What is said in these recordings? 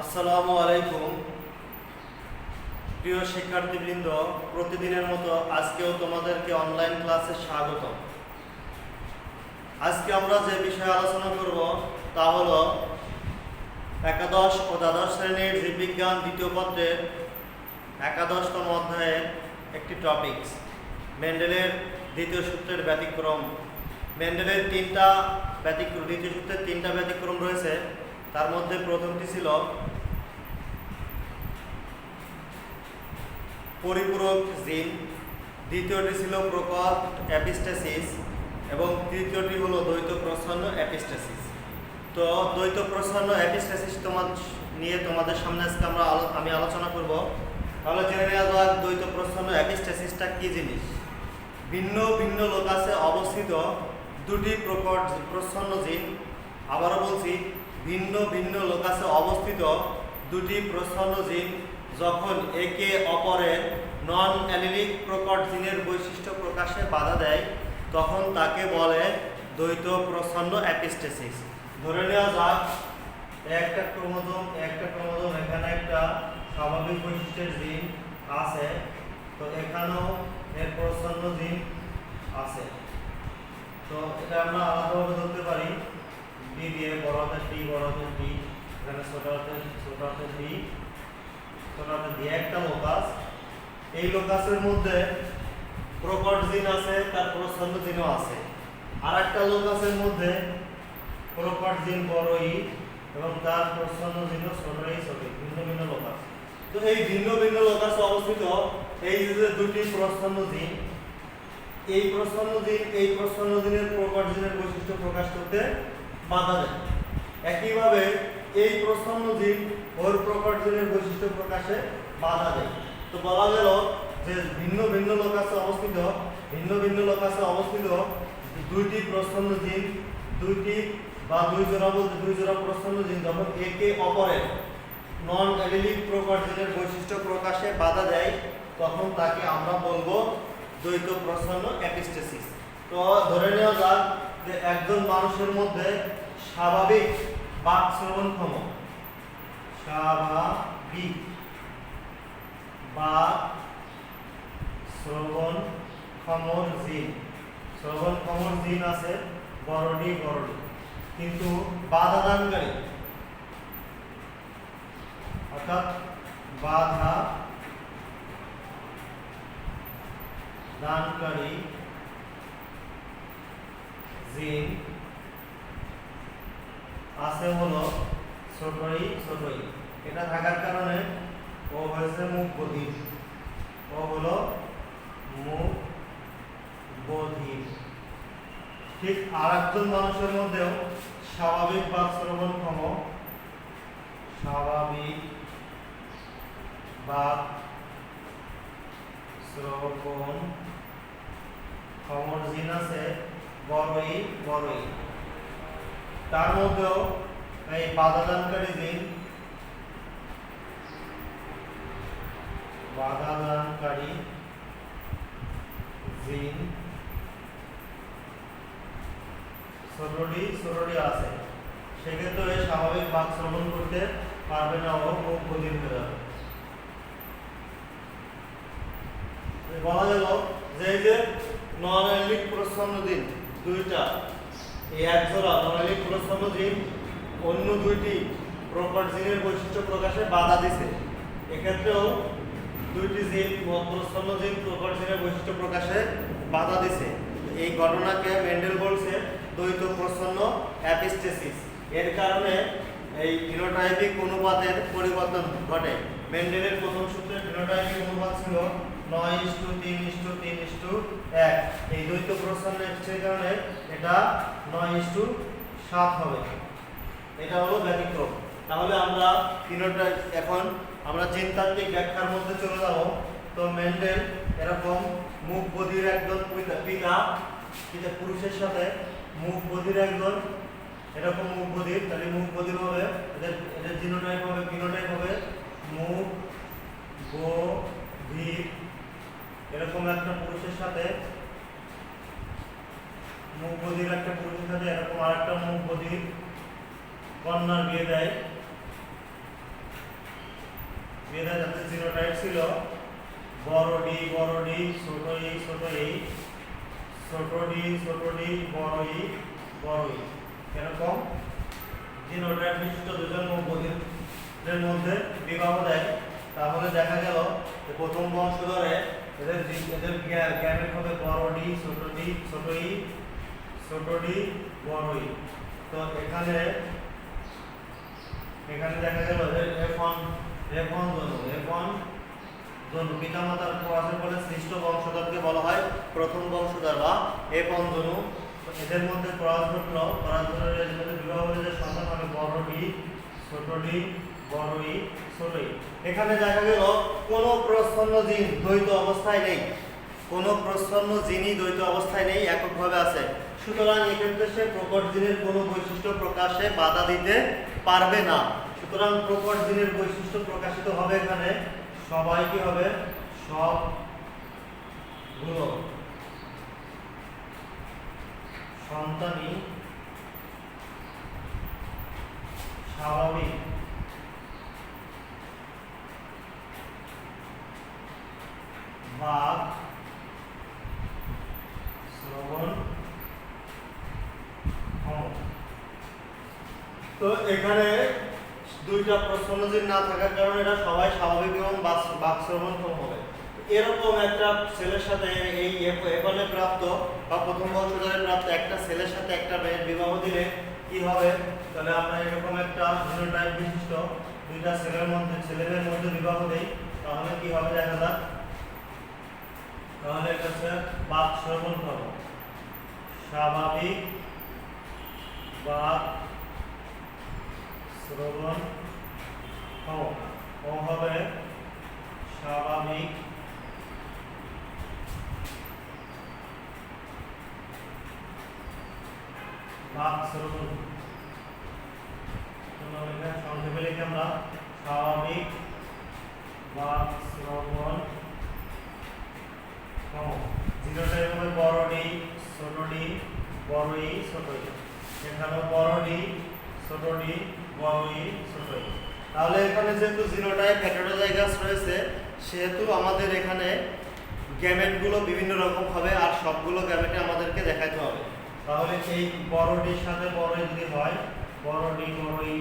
আসসালামু আলাইকুম প্রিয় শিক্ষার্থীবৃন্দ, প্রতিদিনের মতো আজকেও তোমাদেরকে অনলাইন ক্লাসে স্বাগত। আজকে আমরা যে বিষয়ে আলোচনা করব তা হলো একাদশ ও দ্বাদশ শ্রেণীর জীববিজ্ঞান দ্বিতীয় পত্রের একাদশতম অধ্যায়ের একটি টপিকস, মেন্ডেলের দ্বিতীয় সূত্রের ব্যতিক্রম। মেন্ডেলের দ্বিতীয় সূত্রের তিনটা ব্যতিক্রম রয়েছে। তার মধ্যে প্রথমটি ছিল পরিপূরক জিন, দ্বিতীয়টি ছিল প্রকট এপিস্টেসিস এবং তৃতীয়টি হলো দ্বৈত প্রচ্ছন্ন এপিস্টেসিস। তো দ্বৈত প্রচ্ছন্ন এপিস্টেসিস তোমাদের সামনে আজকে আমি আলোচনা করব। তাহলে জেনে নেওয়া যাক দ্বৈত প্রচ্ছন্ন এপিস্টেসিসটা কি জিনিস। ভিন্ন ভিন্ন লোকাসে অবস্থিত দুটি প্রকট প্রচ্ছন্ন জিন, আবারও বলছি, ভিন্ন ভিন্ন লোকাসে অবস্থিত দুটি প্রচ্ছন্ন জিন যখন একে অপরের নন অ্যালিলিক প্রকট জিনের বৈশিষ্ট্য প্রকাশে বাধা দেয় তখন তাকে বলে দ্বৈত প্রচ্ছন্ন এপিস্টেসিস। ধরে নেওয়া যাক একটা ক্রোমোজোম এখানে একটা স্বাভাবিক বৈশিষ্ট্যের জিন আছে, তো এখানেও এর প্রচ্ছন্ন জিন আছে। তো এটা আমরা আলাদাভাবে ধরতে পারি, ডি দিয়ে, বড় হাতের ডি, এখানে ছোট হাতের ডি, দিয়ে একটা লোকাস। এই লোকাসের মধ্যে প্রকট জিন আছে, তার প্রচ্ছন্ন জিনও আছে। আর একটা লোকাসের মধ্যে প্রকট জিন বড় ই এবং তার প্রচ্ছন্ন জিনও ছোট ই, ভিন্ন ভিন্ন লোকাস। তো এই ভিন্ন ভিন্ন লোকাসে অবস্থিত এই যে দুটি প্রচ্ছন্ন জিন, এই প্রচ্ছন্ন জিনের প্রকট জিনের বৈশিষ্ট্য প্রকাশ করতে বাধা দেয়। একইভাবে এই প্রচ্ছন্ন জিন ওর প্রকট জিনের বৈশিষ্ট্য প্রকাশে বাধা দেয়। তো বলা গেল যে ভিন্ন ভিন্ন লোকাসে অবস্থিত দুইটি প্রচ্ছন্ন জিন, দুই জোড়া প্রচ্ছন্ন জিন যখন একে অপরের নন অ্যালিলিক প্রকট জিনের বৈশিষ্ট্য প্রকাশে বাধা দেয় তখন তাকে আমরা বলবো দ্বৈত প্রচ্ছন্ন এপিস্টেসিস। তো ধরে নেওয়া যাক যে একজন মানুষের মধ্যে স্বাভাবিক বাক শ্রবণক্ষম জিন আছে বড়ডি, কিন্তু বাধা দানকারী অর্থাৎ বাধা দানকারী জিন আছে হলো ছোটই। এটা থাকার কারণে ও হয়েছে মুখ বধির, ঠিক আর একজন মানুষের মধ্যেও স্বাভাবিক বাক শ্রবণক্ষম জিন আছে বড়ই। তার মধ্যেও এই বাধাদানকারী জিন ছোটটি আছে। সেক্ষেত্রে স্বাভাবিক বাক শ্রবণ করতে পারবে না, ও মুখ বধির হয়ে যাবে। বলা গেল যে এই যে নন অ্যালিলিক প্রচ্ছন্ন জিন দুইটা, এই এক জোড়া নন অ্যালিলিক প্রচ্ছন্ন জিন অন্য দুইটি প্রকট জিনের বৈশিষ্ট্য প্রকাশে বাধা দিছে। এক্ষেত্রেও দুইটি জিন প্রচ্ছন্ন জিন প্রকট জিনের বৈশিষ্ট্য প্রকাশে বাধা দিছে। এই ঘটনাকে মেন্ডেল বলছে দ্বৈত প্রচ্ছন্ন এপিস্টেসিস। এর কারণে এই ফিনোটাইপিক অনুপাতের পরিবর্তন ঘটে। মেন্ডেলের প্রথম সূত্রে ফিনোটাইপিক অনুপাত ছিল 9:3:3:1। এই দ্বৈত প্রচ্ছন্ন এর কারণে এটা 9:7 হবে। এটা হলো ব্যতিক্রম। তাহলে আমরা এখন আমরা জিনতাত্ত্বিক ব্যাখ্যার মধ্যে চলে যাব। তো মেন্ডেল এরকম মুখ বধির একজন পিতা পুরুষের সাথে মুখ বধির একজন এরকম মুখ বধির, তাহলে মুখ বধির হবে, এদের জিনোটাইপ হবে, ফিনোটাইপ হবে মুখ বধির। এরকম একটা পুরুষের সাথে এরকম আরেকটা মুখ বধির কন্যার বিয়ে দেয়। মেধা জাতির জিনোটাইপ ছিল বড় ডি ছোট ই ছোট ই, ছোট ডি বড় ই বড় ই। এরকম জিনোটাইপ বিশিষ্ট দুজন বন্ধুদের মধ্যে বিবাহ দেয়, তাহলে দেখা গেল যে প্রথম বংশধরে এদের গ্যামেট হবে বড় ডি ছোট ই বড় ই। তো এখানে দেখা গেল যে F1 জনু পিতামাতার ক্রসের ফলে সৃষ্ট বংশধরকে বলা হয় প্রথম বংশধর বা F1 জনু। এদের মধ্যে ক্রস ঘটলো, ক্রস ধরে এদের মধ্যে বিবাহ হলে যে সন্তান হবে বড় ডি বড় ই ছোট ই। এখানে দেখা গেল কোনো প্রচ্ছন্ন জিন দ্বৈত অবস্থায় নেই, কোনো প্রচ্ছন্ন জিনই দ্বৈত অবস্থায় নেই, এককভাবে আছে। সুতরাং এক্ষেত্রে সে প্রকট জিনের কোনো বৈশিষ্ট্য প্রকাশে বাধা দিতে পারবে না। সুতরাং প্রকট জিনের বৈশিষ্ট্য প্রকাশিত হবে এখানে সবাই কি হবে, সবগুলো সন্তানই স্বাভাবিক বাক শ্রবণ ক্ষম। তো এখানে দুইটা প্রচ্ছন্ন জিন না থাকার কারণে এটা সবাই স্বাভাবিক এবং বাক শ্রবণ ক্ষম হবে। এরকম একটা ছেলের সাথে এই এফলে প্রাপ্ত বা প্রথম বংশধরে প্রাপ্ত একটা ছেলের সাথে একটা মেয়ের বিবাহ দিলে কি হবে, তাহলে আমরা এরকম একটা জিনোটাইপ বিশিষ্ট দুইটা ছেলেদের মধ্যে বিবাহ দেই, তাহলে কি হবে দেখা যাক। তাহলে এটা হচ্ছে বাক শ্রবণ ক্ষম, স্বাভাবিক বাক শ্রবণ ক্ষম। ও হবে স্বাভাবিক বাক শ্রবণ। সংক্ষেপে লিখে আমরা স্বাভাবিক বাক শ্রবণ ক্ষম। জিনোটাইপ হবে বড় ডি বড় ই ছোট ই। এখানেও বড় ডি বড় ই ছোট ই। তাহলে এখানে যেহেতু জিনোটাইপ হেটেরোজাইগাস রয়েছে, সেহেতু আমাদের এখানে গ্যামেটগুলো বিভিন্ন রকম হবে আর সবগুলো গ্যামেটে আমাদেরকে দেখাতে হবে। তাহলে এই বড় ডির সাথে বড় ই যদি হয়, বড় ডি বড় ই,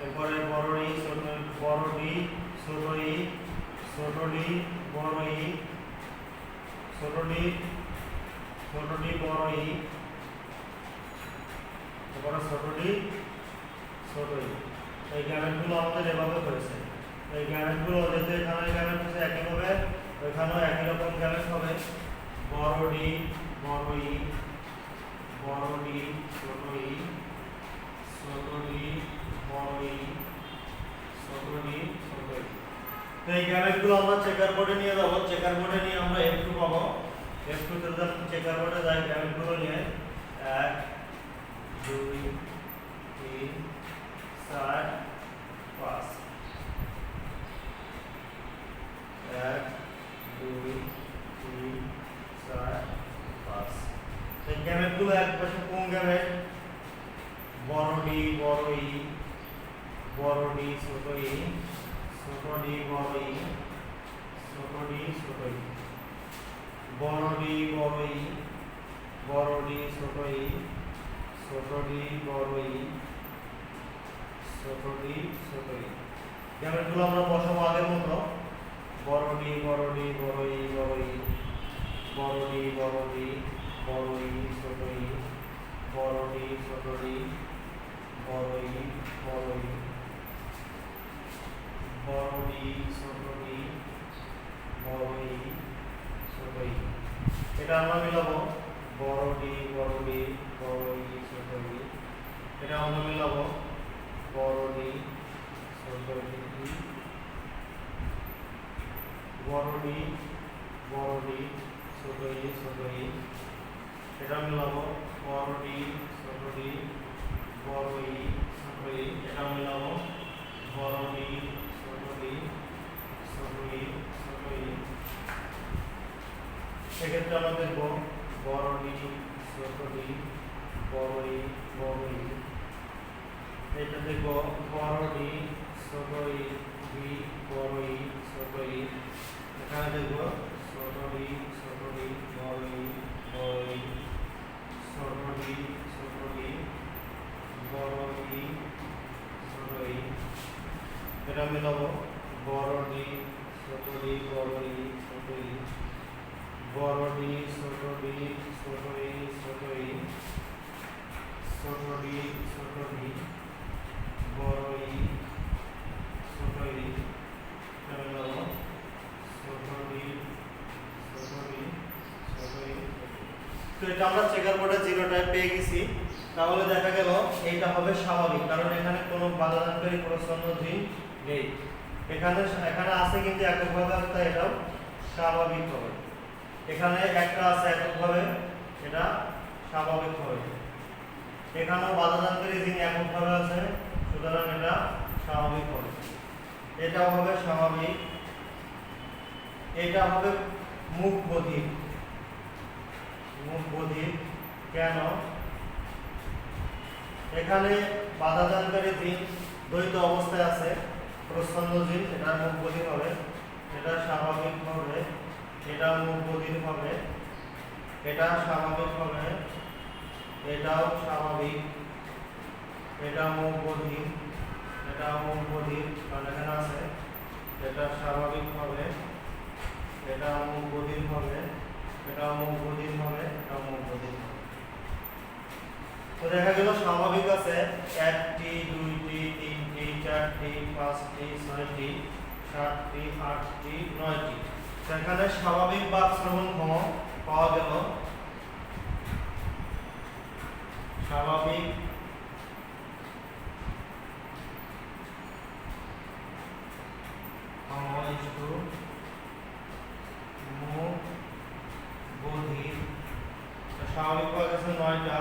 এরপরে বড় ই বড় ডি ছোট ই বড় ই ছোট ডি বড় ই, এরপরে ছোট ই। এই গ্যামেটগুলো আমাদের এভাবে হয়েছে। এই গ্যামেটগুলো যেহেতু এখানে গ্যামেট হচ্ছে একইভাবে, ওইখানেও একই রকম গ্যামেট হবে বড় ডি বড় ই ছোট ই বড় ই ছোট ই। তো এই গ্যামেটগুলো আমরা চেকার বোর্ডে নিয়ে যাবো, চেকার বোর্ডে নিয়ে আমরা F2 পাবো। F2 তে চেকার বোর্ডে যাই, গ্যামেটগুলো নিয়ে 1 2 3 4 5 1 2 3 4 5। এই গ্যামেটগুলো এক পাশে কোন গ্যামেট, বড় ডি বড় ই ছোট ই বড় ই বড় ই বড় ই ছোট ই বড় ই বড় ই বড় ই ছোট ই গ্যামেটগুলো আমরা বসাবো আগের মতো, বড় ই বড় ই বড় ই বড় ই ছোট ই বড় ই ছোট ই বড় ই বড় ই ছোট ই বড় ই বড় ই ছোট ই। এটা আমরা মিলাবো বড় ই বড় ই ছোট ই। এটা আমরা মিলাবো বড় ই ছোট ই বড় ই ছোট ই। এটা মিলাবো বড় ই ছোট ই বড় ই ছোট ই। এটা মিলাবো বড় ই ছোট ই ছোট ই। সেক্ষেত্রে আমরা দেখবো বড় ই ছোট ই বড় ই এটা দেখবো বড় ই ছোট ই ই বড় ই ছোট ই, এখানে দেখব ছোট ই বড় ই বড় ই, ছোট ই বড় ই ছোট ই, এটা মিলাবো বড় ডি ছোট ডি বড় ই ছোট ই, বড় ডি ছোট ই ছোট ই ছোট ই, ছোট ডি বড় ই ছোট ই, এটা মিলাবো ছোট ডি ছোট ই ছোট ই। তো এটা আমরা চেকার বোর্ডে জিরোটায় পেয়ে গেছি। তাহলে দেখা গেল এইটা হবে স্বাভাবিক, কারণ এখানে কোনো বাধাদানকারী প্রচ্ছন্ন জিন নেই। এখানে আছে কিন্তু এককভাবে আছে, তাই এটাও স্বাভাবিক হবে। এখানে একটা আছে এককভাবে, এটা স্বাভাবিক হবে। এখানেও বাধাদানকারী জিন এককভাবে আছে, সুতরাং এটা স্বাভাবিক হবে। এটাও হবে স্বাভাবিক। এটা হবে মুখ বধির। কেন? এখানে বাধাদানকারী জিন দ্বৈত অবস্থায় আছে, প্রচ্ছন্ন জিন, এটা মুখ বধির হবে, এটা স্বাভাবিক হবে, এটা মুখ বধির হবে, এটা স্বাভাবিক হবে, এটাও স্বাভাবিক, এটা মুখ বধির, এটাও মুখ বধির, কারণ এখানে আছে, এটা স্বাভাবিক হবে, এটা মুখ বধির হবে, এটাও মুখ বধির হবে, এটাও মুখ বধির হবে। তো দেখা গেল স্বাভাবিক আছে 1টি 2টি 3টি 4টি 5টি 6টি 7টি 8টি 9টি। সেখানে স্বাভাবিক বাক শ্রবণক্ষম পাওয়া গেল স্বাভাবিক মুখ বধির। স্বাভাবিক পাওয়া গেছে 9টা,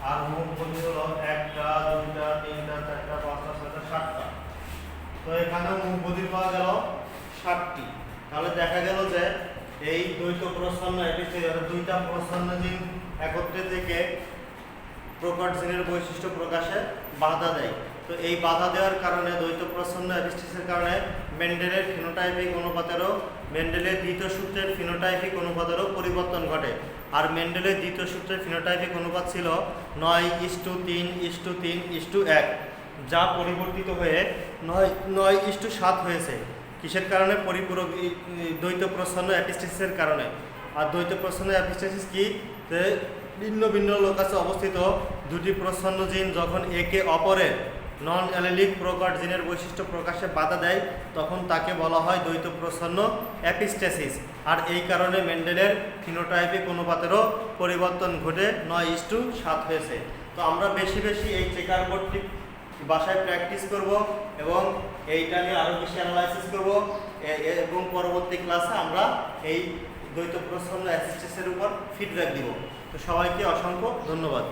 আর মুখ বধির হলো 1টা 2টা 3টা 4টা 5টা 6টা 7টা। তো এখানে মুখ বধির পাওয়া গেল 7টি। তাহলে দেখা গেল যে এই দ্বৈত প্রচ্ছন্ন দুইটা প্রচ্ছন্ন জিন একত্রে থেকে প্রকট জিনের বৈশিষ্ট্য প্রকাশে বাধা দেয়। তো এই বাধা দেওয়ার কারণে দ্বৈত প্রচ্ছন্ন এপিস্টেসিসের কারণে মেন্ডেলের ফিনোটাইপিক অনুপাতেরও মেন্ডেলের দ্বিতীয় সূত্রের ফিনোটাইপিক অনুপাতেরও পরিবর্তন ঘটে। আর মেন্ডেলের দ্বিতীয় সূত্রের ফিনোটাইপিক অনুপাত ছিল 9:3:3:1, যা পরিবর্তিত হয়ে 9:7 হয়েছে। কিসের কারণে? পরিপূরক দ্বৈত প্রচ্ছন্ন এপিস্টেসিসের কারণে। আর দ্বৈত প্রচ্ছন্ন এপিস্টেসিস কি? ভিন্ন ভিন্ন লোকাসে অবস্থিত দুটি প্রচ্ছন্ন জিন যখন একে অপরের নন অ্যালেলিক প্রকট জিনের বৈশিষ্ট্য প্রকাশে বাধা দেয়, তখন তাকে বলা হয় দ্বৈত প্রচ্ছন্ন এপিস্টেসিস। আর এই কারণে মেন্ডেলের ফিনোটাইপিক অনুপাতেরও পরিবর্তন ঘটে 9:7 হয়েছে। তো আমরা বেশি বেশি এই চেকার বোর্ডটি বাসায় প্র্যাকটিস করব এবং এইটা নিয়ে আরও বেশি অ্যানালাইসিস করব, এবং পরবর্তী ক্লাসে আমরা এই দ্বৈত প্রচ্ছন্ন এপিস্টেসিসের উপর ফিডব্যাক দিব। তো সবাইকে অসংখ্য ধন্যবাদ।